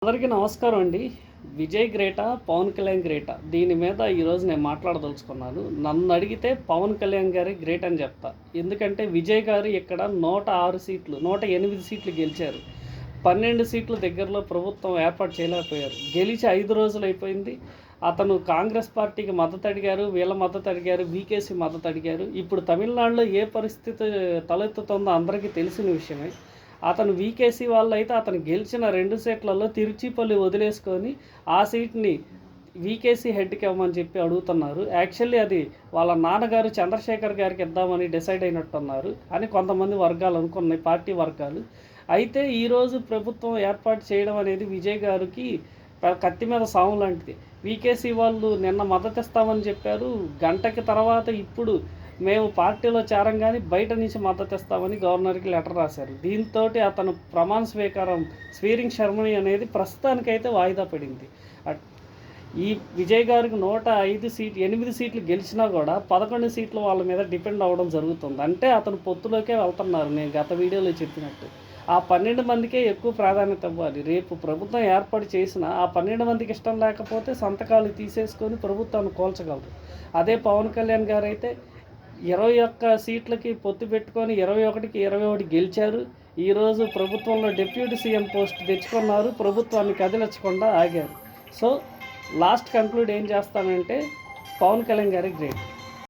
అందరికీ నమస్కారం అండి. విజయ్ గ్రేటా, పవన్ కళ్యాణ్ గ్రేటా? దీని మీద ఈరోజు నేను మాట్లాడదలుచుకున్నాను. నన్ను అడిగితే పవన్ కళ్యాణ్ గారి గ్రేట్ అని చెప్తా. ఎందుకంటే విజయ్ గారు ఇక్కడ 106 సీట్లు 108 సీట్లు గెలిచారు. 12 సీట్ల దగ్గరలో ప్రభుత్వం ఏర్పాటు చేయలేకపోయారు. గెలిచి 5 రోజులు అయిపోయింది. అతను కాంగ్రెస్ పార్టీకి మద్దతు అడిగారు, వీళ్ళ మద్దతు అడిగారు, వీకేసీ మద్దతు అడిగారు. ఇప్పుడు తమిళనాడులో ఏ పరిస్థితి తలెత్తుతుందో అందరికీ తెలిసిన విషయమే. అతను వీకేసీ వాళ్ళు అయితే అతను గెలిచిన 2 సీట్లలో తిరుచిపల్లి వదిలేసుకొని ఆ సీట్ని వీకేసీ హెడ్కి ఇవ్వమని చెప్పి అడుగుతున్నారు. యాక్చువల్లీ అది వాళ్ళ నాన్నగారు చంద్రశేఖర్ గారికి ఇద్దామని డిసైడ్ అయినట్టున్నారు అని కొంతమంది వర్గాలు అనుకున్నాయి, పార్టీ వర్గాలు. అయితే ఈరోజు ప్రభుత్వం ఏర్పాటు చేయడం అనేది విజయ్ గారికి కత్తి మీద సాము లాంటిది. వీకేసీ వాళ్ళు నిన్న మద్దతు ఇస్తామని చెప్పారు. గంటకి తర్వాత ఇప్పుడు మేము పార్టీలో చేరంగానే బయట నుంచి మద్దతు ఇస్తామని గవర్నర్కి లెటర్ రాశారు. దీంతో అతను ప్రమాణ స్వీరింగ్ సెరమనీ అనేది ప్రస్తుతానికైతే వాయిదా పడింది. ఈ విజయ్ గారికి 8 సీట్లు గెలిచినా కూడా 11 సీట్లు వాళ్ళ మీద డిపెండ్ అవ్వడం జరుగుతుంది. అంటే అతను పొత్తులోకే వెళ్తున్నారు. నేను గత వీడియోలో చెప్పినట్టు ఆ 12 మందికే ఎక్కువ ప్రాధాన్యత ఇవ్వాలి. రేపు ప్రభుత్వం ఏర్పాటు చేసిన ఆ 12 మందికి ఇష్టం లేకపోతే సంతకాలు తీసేసుకొని ప్రభుత్వాన్ని కోల్చగలరు. అదే పవన్ కళ్యాణ్ గారు అయితే 21 సీట్లకి పొత్తు పెట్టుకొని 21కి 21 గెలిచారు. ఈరోజు ప్రభుత్వంలో డిప్యూటీ సీఎం పోస్ట్ తెచ్చుకున్నారు. ప్రభుత్వాన్ని కదిలించకుండా ఆగారు. సో లాస్ట్ కంక్లూడ్ ఏం చేస్తానంటే పవన్ కళ్యాణ్ గారి గ్రేట్.